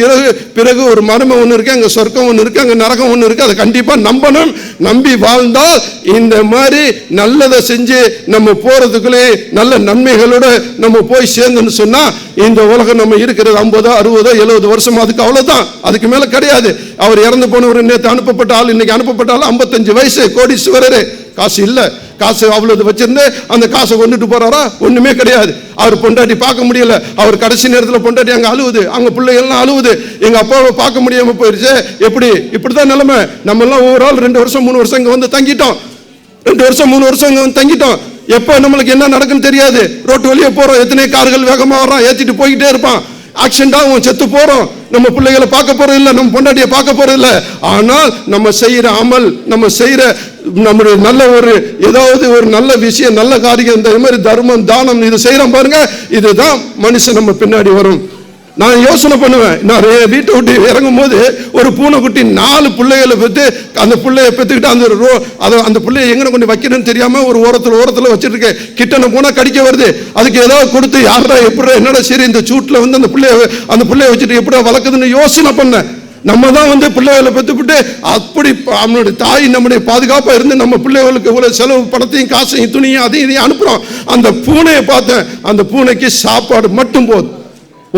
பிறகு ஒரு மர்மம் ஒன்று இருக்கு, அங்க சொர்க்கம் ஒன்று இருக்கு, அங்க நரகம் ஒன்று இருக்கு. அதை கண்டிப்பா நம்பணும். நம்பி வாழ்ந்தால் இந்த மாதிரி நல்லதை செஞ்சு நம்ம போறதுக்குள்ளே நல்ல நன்மைகளோட நம்ம போய் சேர்ந்தோன்னு சொன்னா இந்த உலகம் நம்ம இருக்கிறது 50, 60, 70 வருஷம், அதுக்கு அவ்வளவுதான், அதுக்கு மேல கிடையாது. அவர் இறந்து போனவர் நேற்று அனுப்பப்பட்ட ஆள், இன்னைக்கு அனுப்பப்பட்டாலும் 55 வயசு கோடீஸ்வரர், காசு இல்ல, காசு அவ்வளவு வச்சிருந்து அந்த காசை கொண்டுட்டு போறாரா? ஒண்ணுமே கிடையாது. அவர் பொண்டாட்டி பார்க்க முடியல, அவர் கடைசி நேரத்தில் பொண்டாட்டி அங்க அழுவுது, அங்க பிள்ளைகள்லாம் அழுவுது, எங்க அப்பாவை பார்க்க முடியாம போயிருச்சு. இப்படிதான் நிலைமை. நம்ம எல்லாம் ஒவ்வொரு ஆள் 2 வருஷம் 3 வருஷம் இங்க வந்து தங்கிட்டோம், 2 வருஷம் 3 வருஷம் இங்க வந்து தங்கிட்டோம். எப்ப நம்மளுக்கு என்ன நடக்குன்னு தெரியாது. ரோட்டு வழியே போறோம், எத்தனை கார்கள் வேகமா வர்றான், ஏத்திட்டு போய்கிட்டே இருப்பான், ஆக்சிடென்ட் ஆகும், செத்து போறோம். நம்ம பிள்ளைகளை பார்க்க போறது இல்லை, நம்ம பொண்டாட்டியை பார்க்க போறது இல்லை. ஆனால் நம்ம செய்யற அமல், நம்ம செய்யற நம்முடைய நல்ல ஏதாவது ஒரு நல்ல விஷயம், நல்ல காரியம், இந்த மாதிரி தர்மம் தானம் இது செய்யறோம் பாருங்க, இதுதான் மனுஷன் நம்ம பின்னாடி வரும். நான் யோசனை பண்ணுவேன், நான் வீட்டை விட்டு இறங்கும் போது ஒரு பூனைக்குட்டி 4 பிள்ளைகளை பெற்று அந்த பிள்ளைய பெற்றுக்கிட்டு அந்த பிள்ளைய எங்கே கொண்டு வைக்கிறேன்னு தெரியாம ஒரு ஓரத்தில் வச்சுட்டு இருக்கேன். கிட்டன போனா கடிக்க வருது, அதுக்கு ஏதாவது கொடுத்து யாரா எப்படா என்னடா சரி இந்த சூட்டில் வந்து அந்த பிள்ளைய வச்சுட்டு எப்படா வளர்க்குதுன்னு யோசனை பண்ணேன். நம்ம தான் பிள்ளைகளை பெற்றுவிட்டு அப்படி நம்மளுடைய தாய் நம்முடைய பாதுகாப்பா இருந்து நம்ம பிள்ளைகளுக்கு இவ்வளவு செலவு பணத்தையும் காசையும் துணியும் அதையும் இதையும் அனுப்புறோம். அந்த பூனையை பார்த்தேன், அந்த பூனைக்கு சாப்பாடு மட்டும் போதும்.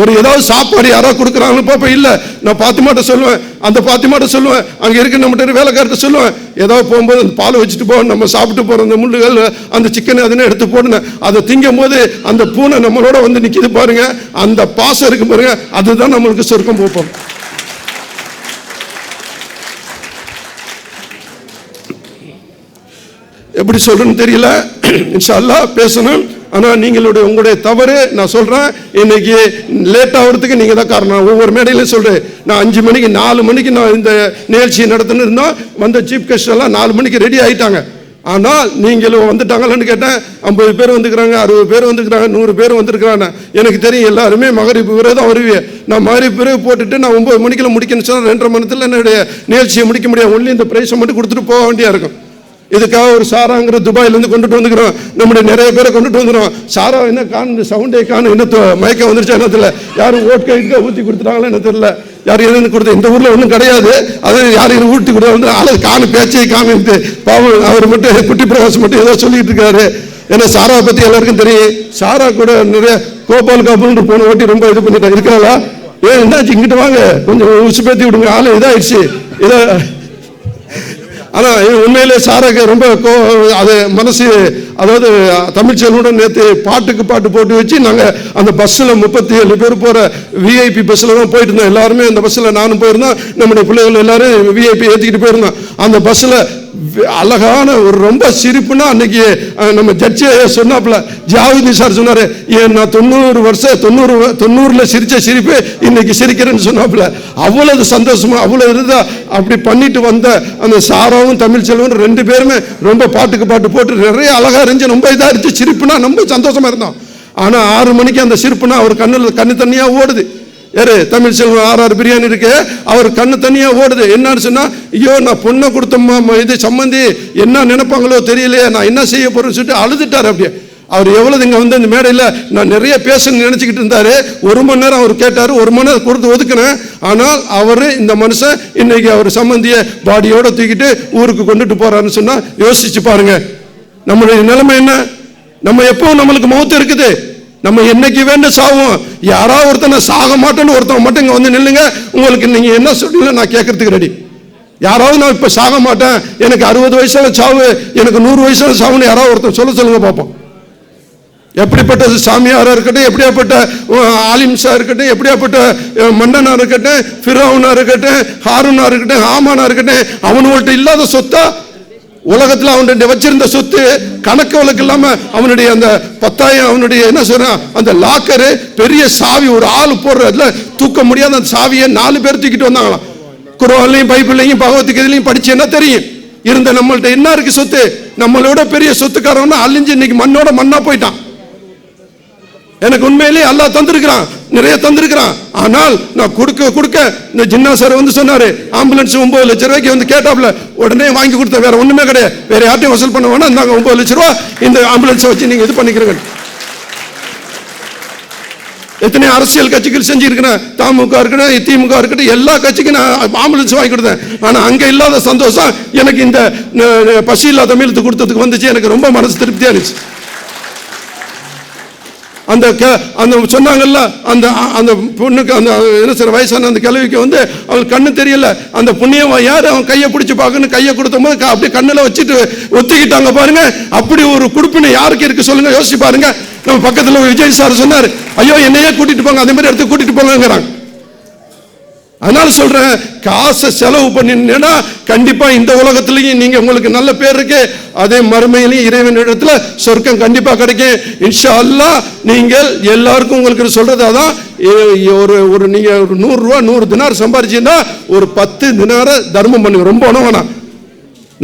ஒரு ஏதாவது சாப்பாடு யாராவது கொடுக்குறாங்க பாப்பா, இல்லை நான் பாத்திமாட்ட சொல்லுவேன், அந்த பாத்திமாட்ட சொல்லுவேன், அங்க இருக்க நம்ம வேலைக்காரர்கிட்ட சொல்லுவேன், ஏதாவது போகும்போது அந்த பால் வச்சுட்டு போக, நம்ம சாப்பிட்டு போற அந்த முள்ளுகள் அந்த சிக்கனை அதனே எடுத்து போடுங்க. அதை திங்கும் போது அந்த பூனை நம்மளோட நிக்குது பாருங்க, அந்த பாசம் இருக்கு பாருங்க, அதுதான் நம்மளுக்கு சொர்க்கம் போப்போம். எப்படி சொல்றேன்னு தெரியல, இன்ஷா அல்லாஹ் பேசணும். ஆனா உங்களுடைய தவறு நான் சொல்றேன், இன்னைக்கு லேட் ஆகிறதுக்கு நீங்க தான் காரணம். ஒவ்வொரு மேடையிலும் சொல்றேன், நான் 5 மணிக்கு 4 மணிக்கு நான் இந்த நிகழ்ச்சியை நடத்தணும் இருந்தோம், வந்த சீஃப் கெஸ்ட் எல்லாம் 4 மணிக்கு ரெடி ஆயிட்டாங்க. ஆனால் நீங்களும் வந்துட்டாங்களான்னு கேட்டேன். 50 பேர் வந்துக்கிறாங்க, 60 பேர் வந்துக்கிறாங்க, 100 பேர் வந்திருக்கிறாங்க. எனக்கு தெரியும் எல்லாருமே மகரிப்பு பிறகு தான் வருவீங்க. நான் மகரிப்பு பிறகு போட்டுட்டு நான் 9 மணிக்குள்ள முடிக்கணும்னு சொன்னால் 2.5 மணி நேரத்தில் என்னுடைய நிகழ்ச்சியை முடிக்க முடியாது. ஒன்லி இந்த பிரைஸை மட்டும் கொடுத்துட்டு போக வேண்டியா இருக்கும். இதுக்காக ஒரு சாராங்கிற துபாயிலேருந்து கொண்டுட்டு வந்துக்கிறோம். நம்முடைய நிறைய பேரை கொண்டுட்டு வந்துடும். சாரா என்ன காணு, சவுண்டே காணு, என்ன மயக்கம் வந்துருச்சா என்ன தெரியல, யாரும் ஓட்கை ஊற்றி கொடுத்துட்டாங்களா என்ன தெரியல, யார் எதுன்னு கொடுத்த இந்த ஊரில் ஒன்றும் கிடையாது. அதை யாரும் ஊட்டி கொடுத்தா வந்து ஆளு காணு, பேச்சை காமிட்டு பாவம் அவர் மட்டும் குட்டி பிரகாஷ் மட்டும் ஏதோ சொல்லிட்டு இருக்காரு. ஏன்னா சாராவை பற்றி எல்லாருக்கும் தெரியும். சாரா கூட நிறைய கோபால் காப்பல்னு போன ஓட்டி ரொம்ப இது பண்ணிட்டு இருக்கிறாளா, ஏன் என்னாச்சு இங்கிட்ட வாங்க கொஞ்சம் உச்சு பேத்தி விடுங்க, ஆளு இதாகிடுச்சு இதை. ஆனால் உண்மையிலே சாராக்கு ரொம்ப அது மனசு, அதாவது தமிழ்ச்செல்வனுடன் நேற்று பாட்டுக்கு பாட்டு போட்டு வச்சு நாங்கள் அந்த பஸ்ஸில் 37 பேர் போகிற விஐபி பஸ்ஸில் தான் போயிட்டு இருந்தோம். எல்லாருமே அந்த பஸ்ஸில் நானும் போயிருந்தோம், நம்முடைய பிள்ளைகள் எல்லாரும் விஐபி ஏற்றிக்கிட்டு போயிருந்தோம். அந்த பஸ்ஸில் அழகான ஒரு ரொம்ப சிரிப்புனா அன்னைக்கு நம்ம ஜட்ஜி சொன்னாப்புல, ஜாவிதி சார் சொன்னாரு, ஏன் நான் 90 சிரிச்ச சிரிப்பு இன்னைக்கு சிரிக்கிறேன்னு சொன்னாப்புல. அவ்வளவு சந்தோஷமா அவ்வளவு இருந்தா அப்படி பண்ணிட்டு வந்த அந்த சாராவும் தமிழ்ச்செல்வன் 2 பேருமே ரொம்ப பாட்டுக்கு பாட்டு போட்டு நிறைய அழகா இருந்துச்சு. ரொம்ப இதா இருந்துச்சு, சிரிப்புனா ரொம்ப சந்தோஷமா இருந்தோம். ஆனா 6 மணிக்கு அந்த சிரிப்புனா அவர் கண்ணு தண்ணியா ஓடுது. யாரு? தமிழ்ச்செல்வன் 6 பிரியாணி இருக்கு, அவர் கண்ணு தனியா ஓடுது. என்னன்னு சொன்னா, ஐயோ நான் பொண்ணை கொடுத்தம்மா, இது சம்மந்தி என்ன நினைப்பாங்களோ தெரியலையே, நான் என்ன செய்ய போறேன்னு சொல்லிட்டு அழுதுட்டாரு. அப்படியே அவர் எவ்வளவு இங்க வந்து இந்த மேடையில் நான் நிறைய பேசணும்னு நினைச்சுக்கிட்டு இருந்தாரு. 1 மணி நேரம் அவர் கேட்டாரு, 1 மணி நேரம் கொடுத்து ஒதுக்கினேன். ஆனால் அவரு இந்த மனுஷன் இன்னைக்கு அவர் சம்மந்திய பாடியோட தூக்கிட்டு ஊருக்கு கொண்டுட்டு போறாருன்னு சொன்னா யோசிச்சு பாருங்க நம்மளுடைய நிலைமை என்ன. நம்ம எப்பவும் நம்மளுக்கு மௌத்து இருக்குது, நம்ம என்னைக்கு வேண்ட சாவோம். யாராவது ஒருத்தனை சாக மாட்டேன்னு ஒருத்தன் மட்டும் இங்க வந்து நில்லுங்க, உங்களுக்கு நீங்க என்ன சொல்றீங்க நான் கேட்கறதுக்கு ரெடி. யாராவது நான் இப்ப சாக மாட்டேன், எனக்கு 60 வயசுல சாவு, எனக்கு 100 வயசுல சாவுன்னு யாராவது ஒருத்தன் சொல்லுங்க பார்ப்போம். எப்படிப்பட்ட சாமியாரா இருக்கட்டும், எப்படியாப்பட்ட ஆலிம்ஸா இருக்கட்டும், எப்படியாப்பட்ட மன்னனா இருக்கட்டும், ஃபிரௌனா இருக்கட்டும், ஹாரூனா இருக்கட்டும், ஹாமானா இருக்கட்டும், அவனுங்கள்ட்ட இல்லாத சொத்தா உலகத்தில் அவனுடைய வச்சிருந்த சொத்து கணக்கு வழக்கு இல்லாம அவனுடைய அந்த 10,000 அவனுடைய என்ன சொல்றான் அந்த லாக்கரு பெரிய சாவி, ஒரு ஆள் போடுறதுல தூக்க முடியாத அந்த சாவியை 4 பேர் தூக்கிட்டு வந்தாங்களாம். குர்ஆன்லயும் பைபிள்லையும் பகவத்கீதையிலையும் படிச்சு என்ன தெரியும் இருந்த நம்மள்ட்ட என்ன இருக்கு சொத்து. நம்மளோட பெரிய சொத்துக்காரன் அழிஞ்சு இன்னைக்கு மண்ணோட மண்ணா போயிட்டான். எனக்கு உண்மையிலேயே அல்லாஹ் தந்திருக்கிறான், நிறைய தந்திருக்கிறான். ஆனால் நான் கொடுக்க இந்த ஜின்னா சார் வந்து சொன்னாரு, ஆம்புலன்ஸ் 9 லட்சம் ரூபாய்க்கு வந்து கேட்டாப்ல, உடனே வாங்கி கொடுத்த, வேற ஒண்ணுமே கிடையாது, வேற யார்ட்டையும் வசூல் பண்ண வேணா, இந்தாங்க 9 லட்சம் ரூபாய் இந்த ஆம்புலன்ஸை வச்சு நீங்க இது பண்ணிக்கிறீங்க. எத்தனை அரசியல் கட்சிகள் செஞ்சிருக்கிறேன், தமுக இருக்கட்டும், திமுக இருக்கட்டும், எல்லா கட்சிக்கும் நான் ஆம்புலன்ஸ் வாங்கி கொடுத்தேன். ஆனா அங்க இல்லாத சந்தோஷம் எனக்கு இந்த பசி இல்லாத தமிழத்து கொடுத்ததுக்கு வந்துச்சு. எனக்கு ரொம்ப மனசு திருப்தியா இருந்துச்சு. அந்த சொன்னாங்கல்ல, அந்த பொண்ணுக்கு அந்த என்ன சார் வயசான அந்த கிழவிக்கு வந்து அவங்களுக்கு கண்ணு தெரியல, அந்த புண்ணியம் யாரு அவன் கையை பிடிச்சி பார்க்கணும், கையை கொடுத்த போது அப்படியே கண்ணில் வச்சுட்டு ஒத்திக்கிட்டாங்க பாருங்க. அப்படி ஒரு குடுப்பினை யாருக்கு இருக்கு சொல்லுங்க, யோசிச்சு பாருங்க. நம்ம பக்கத்தில் விஜய் சார் சொன்னார், ஐயோ என்னையே கூட்டிட்டு போங்க, அதே மாதிரி இடத்துக்கு கூட்டிட்டு போங்கிறாங்க. அதனால சொல்றேன், காசை செலவு பண்ணினா கண்டிப்பா இந்த உலகத்திலையும் நீங்க உங்களுக்கு நல்ல பேர் இருக்கு, அதே மறுமையிலையும் இறைவன் இடத்துல சொர்க்கம் கண்டிப்பா கிடைக்கும் இன்ஷா அல்லாஹ். நீங்கள் எல்லாருக்கும் உங்களுக்கு சொல்றது அதான், ஒரு நீங்க ஒரு 100 ரூபா 100 தினார் சம்பாதிச்சீங்கன்னா ஒரு 10 தினார தர்மம் பண்ணுங்க, ரொம்ப வேணாம்.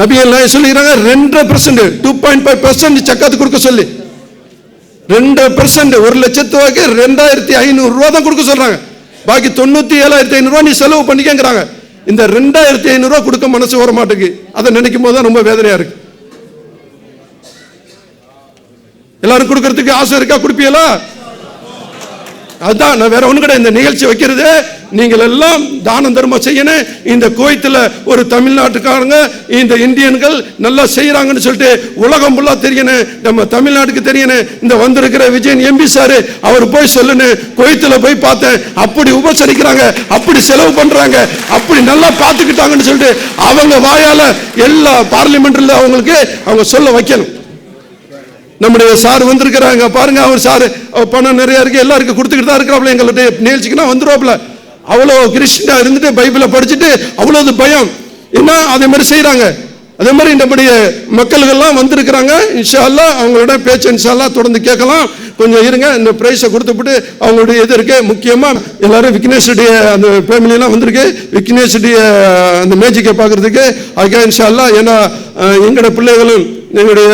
நபி எல்லாம் சொல்லிக்கிறாங்க 2% 2.5% சக்காத்து கொடுக்க சொல்லி, 2% 1 லட்சத்து ரூபாய்க்கு 2,500 ரூபா தான் கொடுக்க சொல்றாங்க. பாக்கி 97,500 ரூபாய் நீ செலவு பண்ணிக்கிறாங்க. இந்த 2,500 ரூபாய் கொடுக்க மனசு வர மாட்டேங்குது. அதை நினைக்கும் போது தான் ரொம்ப வேதனையா இருக்கு. எல்லாரும் கொடுக்கறதுக்கு ஆசை இருக்கா? கொடுப்பீங்களா? அதுதான் நான் வேற ஒண்ணு கிடையாது. இந்த நிகழ்ச்சி வைக்கிறது நீங்கள் எல்லாம் தானம் தர்மம் செய்யணும். இந்த கோயத்தில் ஒரு தமிழ்நாட்டுக்காரங்க இந்த இந்தியன்கள் நல்லா செய்யறாங்கன்னு சொல்லிட்டு உலகம் ஃபுல்லா தெரியணும், நம்ம தமிழ்நாட்டுக்கு தெரியணும். இந்த வந்திருக்கிற விஜயன் எம்பி சார் அவர் போய் சொல்லணும், கோயத்தில் போய் பார்த்தேன், அப்படி உபசரிக்கிறாங்க, அப்படி செலவு பண்றாங்க, அப்படி நல்லா பார்த்துக்கிட்டாங்கன்னு சொல்லிட்டு அவங்க வாயால எல்லா பார்லிமெண்ட்ல அவங்களுக்கு அவங்க சொல்ல வைக்கணும். நம்முடைய சார் வந்திருக்கிறாங்க பாருங்க, அவர் சார் பணம் நிறைய இருக்கு, எல்லாருக்கும் கொடுத்துக்கிட்டு தான் இருக்கிறாப்ல. எங்களுடைய நிகழ்ச்சிக்குன்னா வந்துருவாப்ல. அவ்வளோ கிறிஸ்டினா இருந்துட்டு பைபிளை படிச்சுட்டு அவ்வளவு பயம் என்ன அதே மாதிரி செய்யறாங்க. அதே மாதிரி நம்முடைய மக்கள்கள்லாம் வந்திருக்கிறாங்க. இன்ஷா அல்லாஹ் அவங்களோட பேச்சு இன்ஷா அல்லாஹ் தொடர்ந்து கேட்கலாம். கொஞ்சம் இருங்க, இந்த பிரைஸை கொடுத்துட்டு அவங்களுடைய இது இருக்கு. முக்கியமா எல்லாரும் விக்னேஷுடைய அந்த ஃபேமிலியெல்லாம் வந்திருக்கு, விக்னேஷுடைய அந்த மேஜிக்கை பார்க்கறதுக்கு. அதுக்காக இன்ஷா அல்லாஹ், ஏன்னா எங்களோட பிள்ளைகளும் எங்களுடைய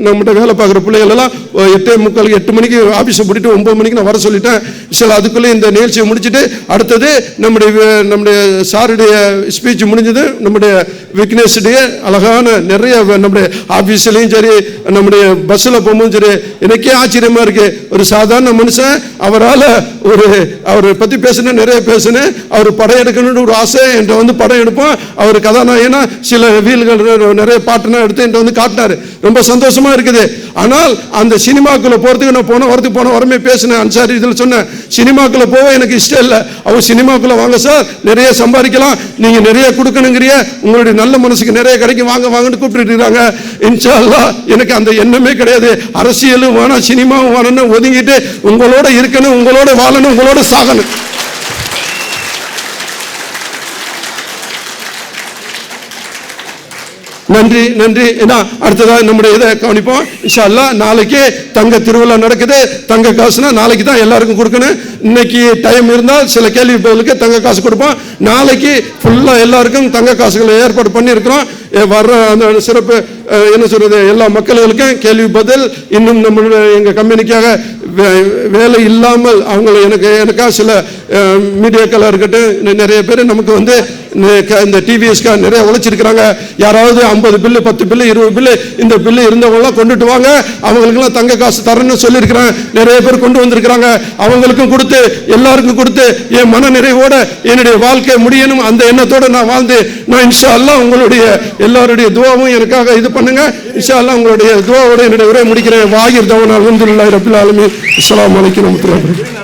நம்மகிட்ட வேலை பார்க்குற பிள்ளைகள் எல்லாம் 8:45 8 மணிக்கு ஆஃபீஸை போட்டுட்டு 9 மணிக்கு நான் வர சொல்லிட்டேன். சில அதுக்குள்ளே இந்த நிகழ்ச்சியை முடிச்சுட்டு அடுத்தது நம்முடைய சாருடைய ஸ்பீச் முடிஞ்சது. நம்முடைய விக்னேஷுடைய அழகான நிறைய நம்முடைய ஆஃபீஸ்லையும் சரி நம்முடைய பஸ்ஸில் போகும்போது சரி எனக்கே ஆச்சரியமா இருக்கு. ஒரு சாதாரண மனுஷன் அவரை பற்றி பேசினேன், நிறைய பேசினேன். அவர் படம் எடுக்கணும்னு ஒரு ஆசை என்கிட்ட வந்து படம் எடுப்போம். அவர் கதாநாயகனா சில வீல்கள் நிறைய பாட்டுனா எடுத்து என்கிட்ட வந்து காட்டினாரு. ரொம்ப சந்தோஷமா இருக்குது. ஆனால் அந்த சினிமாக்குள்ள போறதுக்கு நான் போன வரமே பேசினேன். அன்சாரி இதில் சொன்னேன், சினிமாக்குள்ள போக எனக்கு இஷ்டம் இல்லை. அவர் சினிமாக்குள்ள வாங்க சார், நிறைய சம்பாதிக்கலாம், நீங்க நிறைய கொடுக்கணுங்கிறிய, உங்களுடைய நல்ல மனசுக்கு நிறைய கிடைக்கும், வாங்க வாங்கன்னு கூப்பிட்டு இருக்காங்க. இன்ஷா அல்லாஹ் எனக்கு அந்த எண்ணமே கிடையாது. அரசியலும் வேணாம், சினிமாவும் வேணும்னு ஒதுங்கிட்டு உங்களோட இருக்கணும், உங்களோட வாழணும், உங்களோட சாகணும். நன்றி நன்றி. அடுத்ததாக நம்முடைய இதை கவனிப்போம். இன்ஷா அல்லாஹ் நாளைக்கு தங்க திருவிழா நடக்குது. தங்க காசுனா நாளைக்கு தான் எல்லாருக்கும் கொடுக்கணும். இன்னைக்கு டைம் இருந்தால் சில கேள்வி பதிலுக்கு தங்க காசு கொடுப்போம். நாளைக்கு ஃபுல்லா எல்லாருக்கும் தங்க காசுகளை ஏற்பாடு பண்ணி இருக்கிறோம். வர்ற அந்த சிறப்பு என்ன சொல்றது, எல்லா மக்களுக்கும் கேள்வி பதில். இன்னும் நம்மளுடைய எங்க கம்பெனிக்காக வேலை இல்லாமல் அவங்க எனக்காக சில மீடியாக்களாக இருக்கட்டும், நிறைய பேர் நமக்கு வந்து இந்த டிவிஎஸ்க்காக நிறைய உழைச்சிருக்கிறாங்க. யாராவது 50 பில்லு 10 பில்லு 20 பில்லு இந்த பில்லு இருந்தவங்களாம் கொண்டுட்டு வாங்க, அவங்களுக்கெல்லாம் தங்க காசு தரணும்னு சொல்லியிருக்கிறேன். நிறைய பேர் கொண்டு வந்திருக்கிறாங்க. அவங்களுக்கும் கொடுத்து எல்லாருக்கும் கொடுத்து என் மன நிறைவோட என்னுடைய வாழ்க்கை முடியணும், அந்த எண்ணத்தோட நான் வாழ்ந்து நான் இன்ஷா அல்லாஹ் உங்களுடைய எல்லாருடைய துவாவும் எனக்காக இது பண்ணுங்க. இன்ஷா அல்லாஹ் உங்களுடைய துவாவோட என்னுடைய உரையை முடிக்கிறேன். வாகிர் தவனா அல்ஹம்துலில்லாஹி ரப்பில் ஆலமீன். அஸ்ஸலாமு அலைக்கும் வரஹ்மத்துல்லாஹி வபரகாத்துஹு.